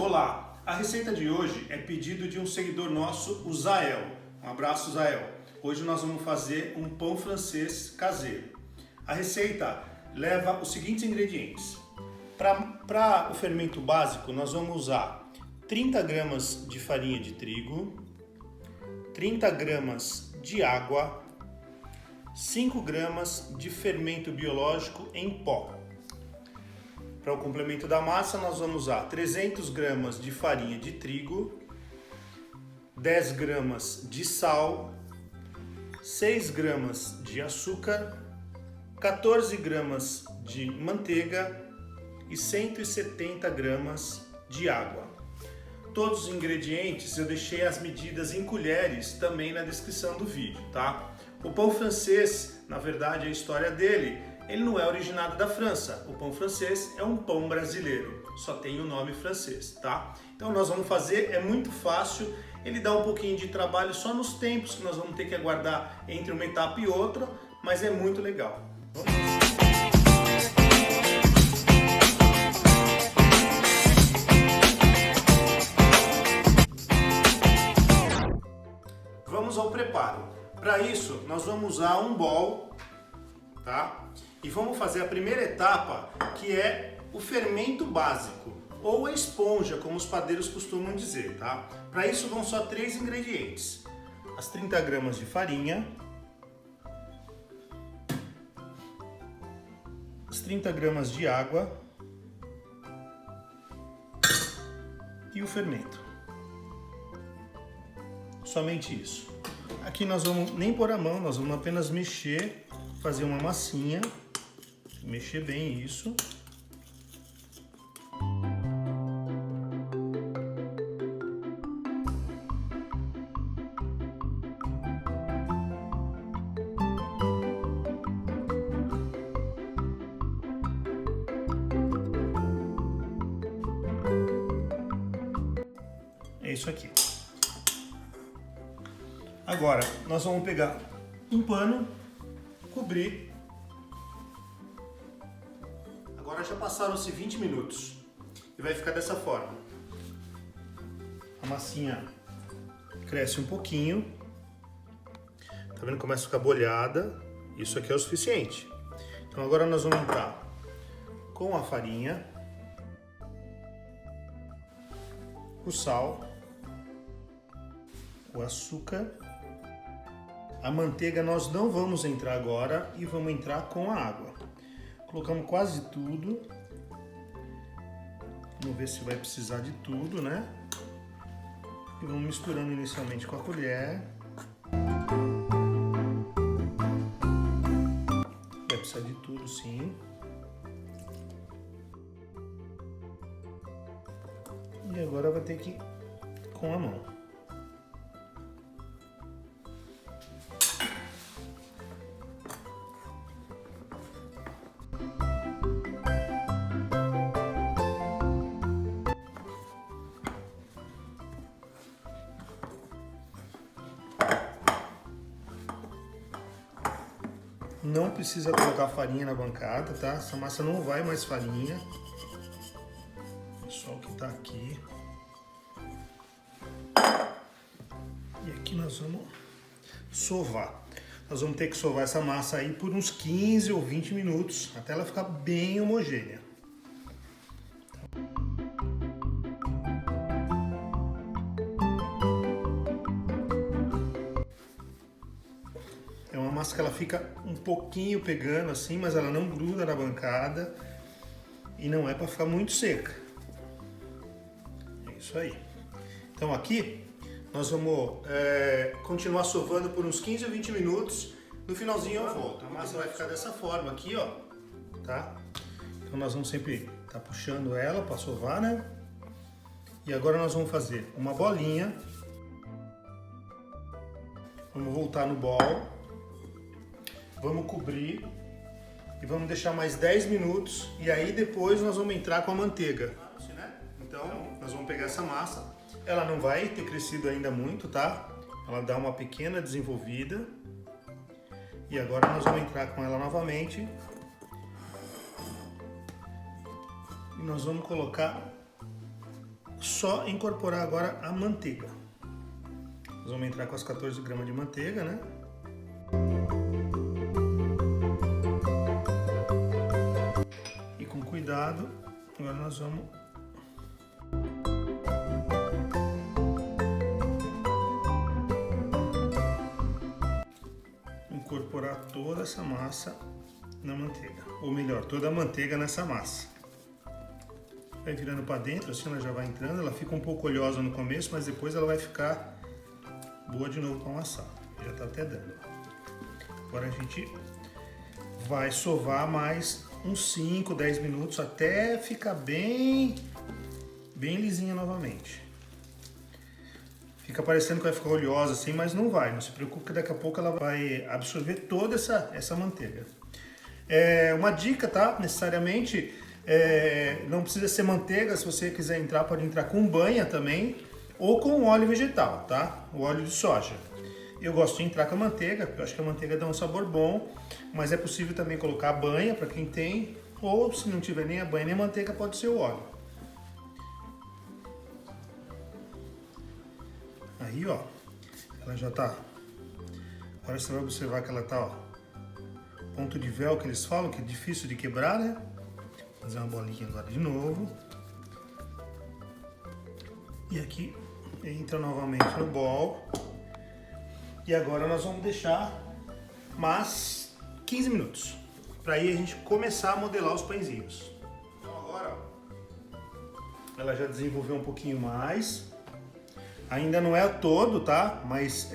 Olá! A receita de hoje é pedido de um seguidor nosso, o Zael. Um abraço, Zael. Hoje nós vamos fazer um pão francês caseiro. A receita leva os seguintes ingredientes. Para o fermento básico, nós vamos usar 30 gramas de farinha de trigo, 30 gramas de água, 5 gramas de fermento biológico em pó. Para o complemento da massa, nós vamos usar 300 gramas de farinha de trigo, 10 gramas de sal, 6 gramas de açúcar, 14 gramas de manteiga e 170 gramas de água. Todos os ingredientes eu deixei as medidas em colheres também na descrição do vídeo, tá? O pão francês, na verdade, a história dele, ele não é originado da França. O pão francês é um pão brasileiro, só tem o nome francês, tá? Então nós vamos fazer, é muito fácil, ele dá um pouquinho de trabalho só nos tempos que nós vamos ter que aguardar entre uma etapa e outra, mas é muito legal. Vamos ao preparo. Para isso, nós vamos usar um bowl, tá? E vamos fazer a primeira etapa, que é o fermento básico, ou a esponja, como os padeiros costumam dizer, tá? Para isso vão só 3 ingredientes. As 30 gramas de farinha, as 30 gramas de água e o fermento. Somente isso. Aqui nós vamos nem pôr a mão, nós vamos apenas mexer, fazer uma massinha, mexer bem isso. É isso aqui. Agora, nós vamos pegar um pano, cobrir. Agora já passaram-se 20 minutos e vai ficar dessa forma. A massinha cresce um pouquinho. Tá vendo? Começa a ficar bolhada. Isso aqui é o suficiente. Então agora nós vamos entrar com a farinha, o sal, o açúcar. A manteiga nós não vamos entrar agora e vamos entrar com a água. Colocamos quase tudo. Vamos ver se vai precisar de tudo, né? E vamos misturando inicialmente com a colher. Vai precisar de tudo, sim. E agora vai ter que ir com a mão. Não precisa colocar farinha na bancada, tá? Essa massa não vai mais farinha. Só o que tá aqui. E aqui nós vamos sovar. Nós vamos ter que sovar essa massa aí por uns 15 ou 20 minutos, até ela ficar bem homogênea. É uma massa que ela fica um pouquinho pegando assim, mas ela não gruda na bancada e não é para ficar muito seca. É isso aí. Então aqui nós vamos continuar sovando por uns 15 ou 20 minutos. No finalzinho eu volto. A massa vai ficar dessa forma aqui, ó, tá? Então nós vamos sempre estar puxando ela para sovar, né? E agora nós vamos fazer uma bolinha. Vamos voltar no bowl. Vamos cobrir e vamos deixar mais 10 minutos e aí depois nós vamos entrar com a manteiga. Então nós vamos pegar essa massa, ela não vai ter crescido ainda muito, tá? Ela dá uma pequena desenvolvida e agora nós vamos entrar com ela novamente e nós vamos colocar só incorporar agora a manteiga. Nós vamos entrar com as 14 gramas de manteiga, né? E com cuidado, agora nós vamos incorporar toda essa massa na manteiga, ou melhor, toda a manteiga nessa massa. Vai virando para dentro, assim ela já vai entrando, ela fica um pouco oleosa no começo, mas depois ela vai ficar boa de novo para amassar. Já tá até dando. Agora a gente vai sovar mais uns 5, 10 minutos até ficar bem lisinha novamente. Fica parecendo que vai ficar oleosa assim, mas não vai. Não se preocupe que daqui a pouco ela vai absorver toda essa manteiga. Uma dica, tá? Necessariamente, não precisa ser manteiga. Se você quiser entrar, pode entrar com banha também ou com óleo vegetal, tá? O óleo de soja. Eu gosto de entrar com a manteiga, porque eu acho que a manteiga dá um sabor bom, mas é possível também colocar a banha para quem tem, ou se não tiver nem a banha nem a manteiga, pode ser o óleo. Aí, ó, ela já tá. Agora você vai observar que ela tá, ó, ponto de véu que eles falam, que é difícil de quebrar, né? Vou fazer uma bolinha agora de novo. E aqui entra novamente no bol. E agora nós vamos deixar mais 15 minutos. Para aí a gente começar a modelar os pãezinhos. Então agora, ó, ela já desenvolveu um pouquinho mais. Ainda não é todo, tá? Mas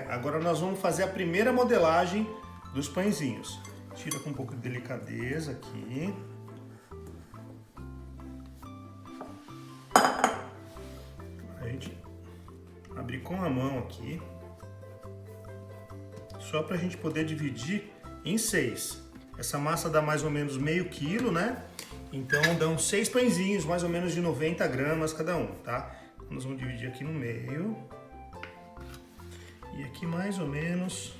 agora nós vamos fazer a primeira modelagem dos pãezinhos. Tira com um pouco de delicadeza aqui. A gente abrir com a mão aqui. Só para a gente poder dividir em 6. Essa massa dá mais ou menos meio quilo, né? Então dão 6 pãezinhos, mais ou menos de 90 gramas cada um, tá? Nós vamos dividir aqui no meio. E aqui mais ou menos.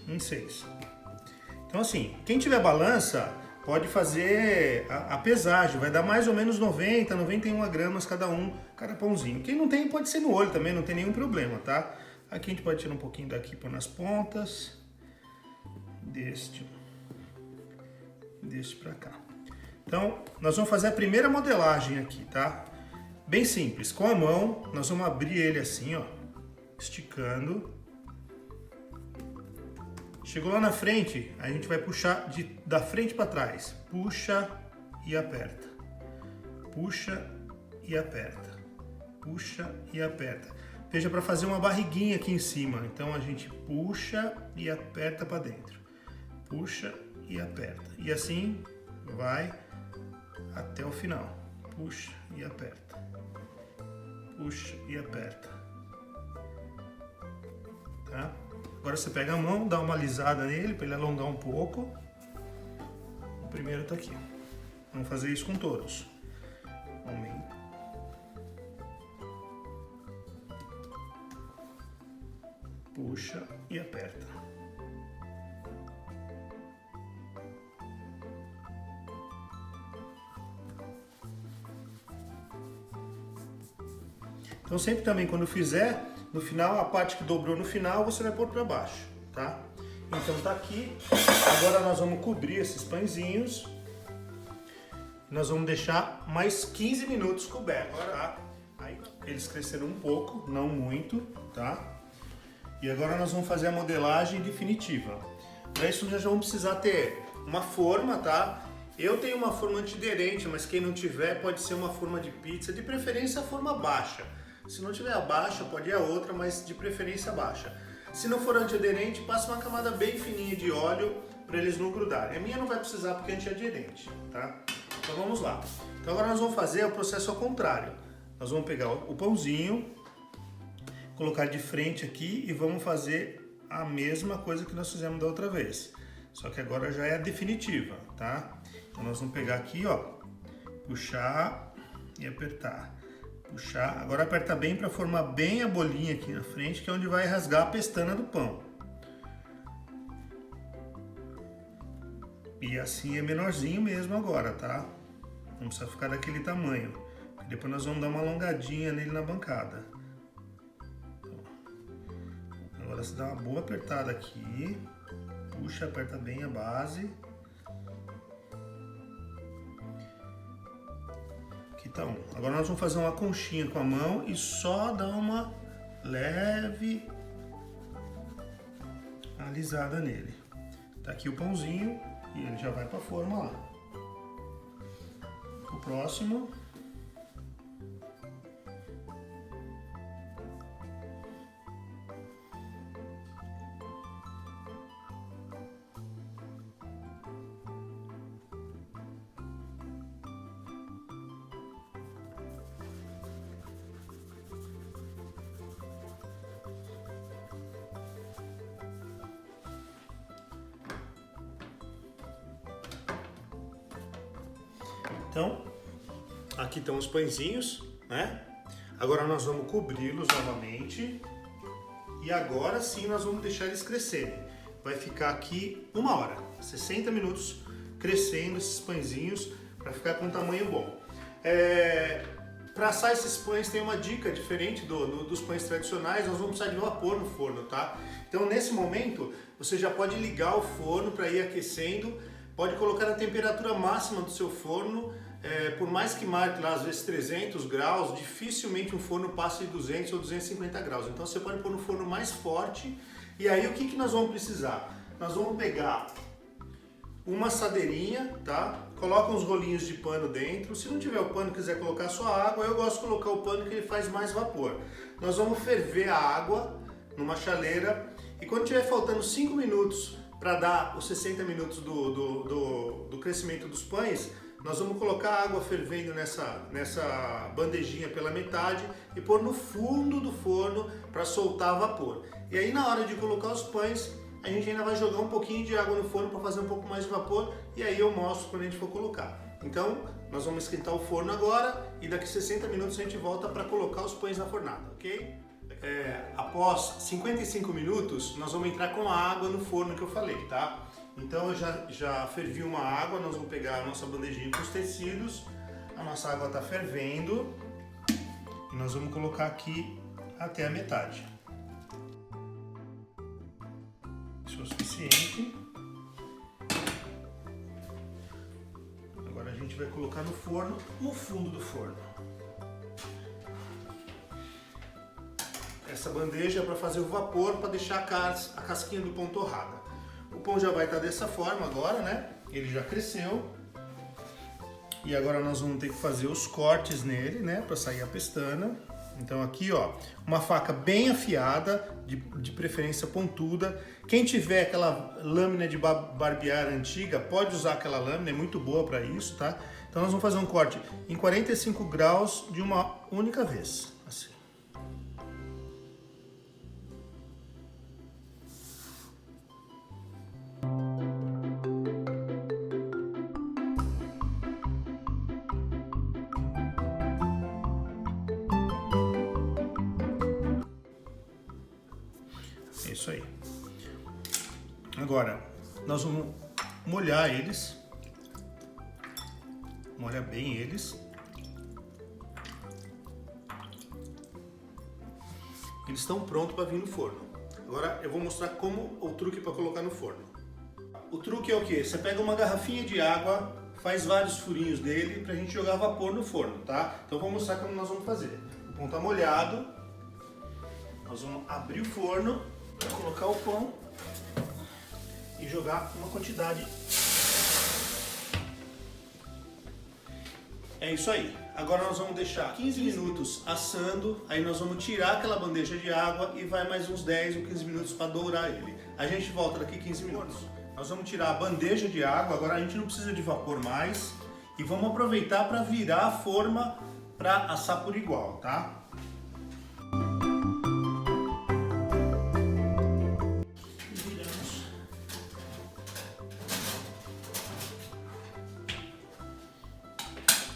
Em 6. Então assim, quem tiver balança, pode fazer a pesagem. Vai dar mais ou menos 90, 91 gramas cada pãozinho. Quem não tem, pode ser no olho também, não tem nenhum problema, tá? Aqui a gente pode tirar um pouquinho daqui para nas pontas. Deste para cá. Então, nós vamos fazer a primeira modelagem aqui, tá? Bem simples. Com a mão, nós vamos abrir ele assim, ó, esticando. Chegou lá na frente, a gente vai puxar da frente para trás. Puxa e aperta. Puxa e aperta. Puxa e aperta. Veja, para fazer uma barriguinha aqui em cima. Então, a gente puxa e aperta para dentro. Puxa e aperta. E assim vai até o final. Puxa e aperta. Puxa e aperta. Tá? Agora você pega a mão, dá uma alisada nele para ele alongar um pouco. O primeiro tá aqui. Vamos fazer isso com todos. Aumenta. Puxa e aperta. Então sempre também quando fizer, no final, a parte que dobrou no final, você vai pôr para baixo, tá? Então tá aqui. Agora nós vamos cobrir esses pãezinhos. Nós vamos deixar mais 15 minutos cobertos, tá? Aí eles cresceram um pouco, não muito, tá? E agora nós vamos fazer a modelagem definitiva. Para isso nós já vamos precisar ter uma forma, tá? Eu tenho uma forma antiaderente, mas quem não tiver pode ser uma forma de pizza, de preferência a forma baixa. Se não tiver a baixa, pode ir a outra, mas de preferência baixa. Se não for antiaderente, passa uma camada bem fininha de óleo para eles não grudarem. A minha não vai precisar porque é antiaderente, tá? Então vamos lá. Então agora nós vamos fazer o processo ao contrário. Nós vamos pegar o pãozinho, colocar de frente aqui e vamos fazer a mesma coisa que nós fizemos da outra vez. Só que agora já é a definitiva, tá? Então nós vamos pegar aqui, ó, puxar e apertar. Puxar, agora aperta bem para formar bem a bolinha aqui na frente, que é onde vai rasgar a pestana do pão. E assim é menorzinho mesmo agora, tá? Não precisa ficar daquele tamanho. Depois nós vamos dar uma alongadinha nele na bancada. Agora você dá uma boa apertada aqui. Puxa, aperta bem a base. Aqui tá um. Agora nós vamos fazer uma conchinha com a mão e só dar uma leve alisada nele. Tá aqui o pãozinho e ele já vai para a forma lá. O próximo. Então, aqui estão os pãezinhos, né? Agora nós vamos cobri-los novamente. E agora sim nós vamos deixar eles crescerem. Vai ficar aqui 1 hora, 60 minutos crescendo esses pãezinhos para ficar com um tamanho bom. Para assar esses pães tem uma dica diferente dos pães tradicionais, nós vamos precisar de vapor no forno, tá? Então nesse momento você já pode ligar o forno para ir aquecendo, pode colocar a temperatura máxima do seu forno, por mais que marque lá às vezes 300 graus, dificilmente um forno passa de 200 ou 250 graus. Então você pode pôr no forno mais forte. E aí o que nós vamos precisar? Nós vamos pegar uma assadeirinha, tá? Coloca uns rolinhos de pano dentro. Se não tiver o pano e quiser colocar só água, eu gosto de colocar o pano que ele faz mais vapor. Nós vamos ferver a água numa chaleira e quando tiver faltando 5 minutos para dar os 60 minutos do crescimento dos pães, nós vamos colocar a água fervendo nessa bandejinha pela metade e pôr no fundo do forno para soltar vapor. E aí na hora de colocar os pães, a gente ainda vai jogar um pouquinho de água no forno para fazer um pouco mais de vapor e aí eu mostro quando a gente for colocar. Então, nós vamos esquentar o forno agora e daqui 60 minutos a gente volta para colocar os pães na fornada, ok? Após 55 minutos, nós vamos entrar com a água no forno que eu falei, tá? Então eu já fervi uma água, nós vamos pegar a nossa bandejinha com os tecidos, a nossa água está fervendo e nós vamos colocar aqui até a metade. Isso é o suficiente. Agora a gente vai colocar no forno, no fundo do forno. Essa bandeja é para fazer o vapor, para deixar a casquinha do pão torrada. O pão já vai estar dessa forma agora, né? Ele já cresceu. E agora nós vamos ter que fazer os cortes nele, né? Para sair a pestana. Então aqui, ó, uma faca bem afiada, de preferência pontuda. Quem tiver aquela lâmina de barbear antiga, pode usar aquela lâmina, é muito boa para isso, tá? Então nós vamos fazer um corte em 45 graus de uma única vez, assim. É isso aí. Agora, nós vamos molhar eles. Molha bem eles. Eles estão prontos para vir no forno. Agora eu vou mostrar como o truque para colocar no forno. O truque é o que? Você pega uma garrafinha de água, faz vários furinhos dele para a gente jogar vapor no forno, tá? Então eu vou mostrar como nós vamos fazer. O pão está molhado. Nós vamos abrir o forno, colocar o pão e jogar uma quantidade. É isso aí. Agora nós vamos deixar 15 minutos assando, aí nós vamos tirar aquela bandeja de água e vai mais uns 10 ou 15 minutos para dourar ele. A gente volta daqui 15 minutos. Nós vamos tirar a bandeja de água, agora a gente não precisa de vapor mais e vamos aproveitar para virar a forma para assar por igual, tá?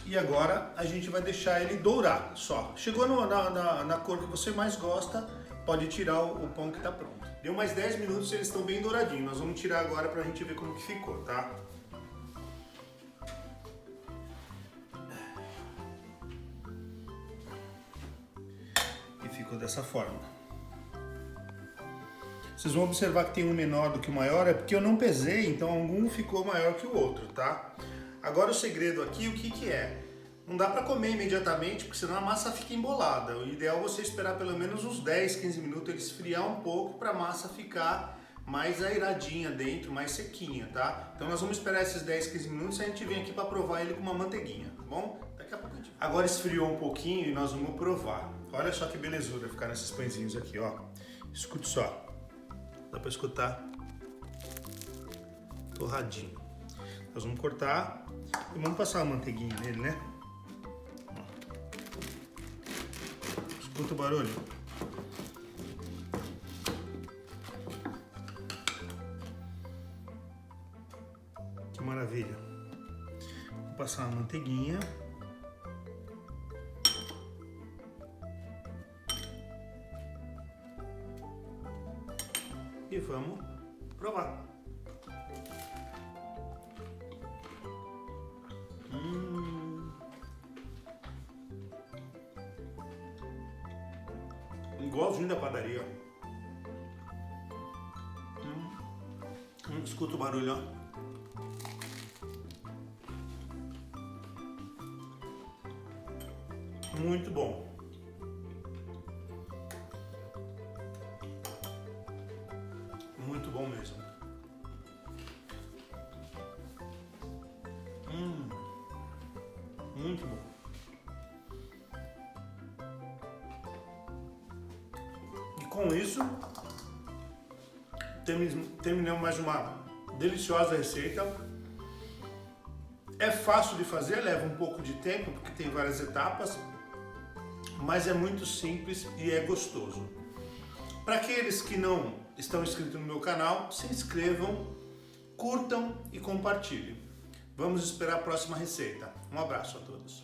E agora a gente vai deixar ele dourar só. Chegou na cor que você mais gosta, pode tirar o pão que está pronto. Deu mais 10 minutos e eles estão bem douradinhos. Nós vamos tirar agora para a gente ver como que ficou, tá? ficou dessa forma. Vocês vão observar que tem um menor do que o maior, é porque eu não pesei, então algum ficou maior que o outro, tá? Agora o segredo aqui, o que que é? Não dá para comer imediatamente, porque senão a massa fica embolada. O ideal é você esperar pelo menos uns 10, 15 minutos, ele esfriar um pouco para a massa ficar mais airadinha dentro, mais sequinha, tá? Então nós vamos esperar esses 10, 15 minutos e a gente vem aqui para provar ele com uma manteiguinha, tá bom? Daqui a pouco a gente... Agora esfriou um pouquinho e nós vamos provar. Olha só que belezura ficar nesses pãezinhos aqui, ó. Escute só. Dá para escutar? Torradinho. Nós vamos cortar e vamos passar uma manteiguinha nele, né? Escuta o barulho. Que maravilha. Vou passar uma manteiguinha. E vamos provar. Igualzinho da padaria. Escuta o barulho, ó. Muito bom. Muito bom mesmo. Muito bom. E com isso, terminamos mais uma deliciosa receita. É fácil de fazer, leva um pouco de tempo, porque tem várias etapas, mas é muito simples e é gostoso. Para aqueles que não estão inscritos no meu canal, se inscrevam, curtam e compartilhem. Vamos esperar a próxima receita. Um abraço a todos.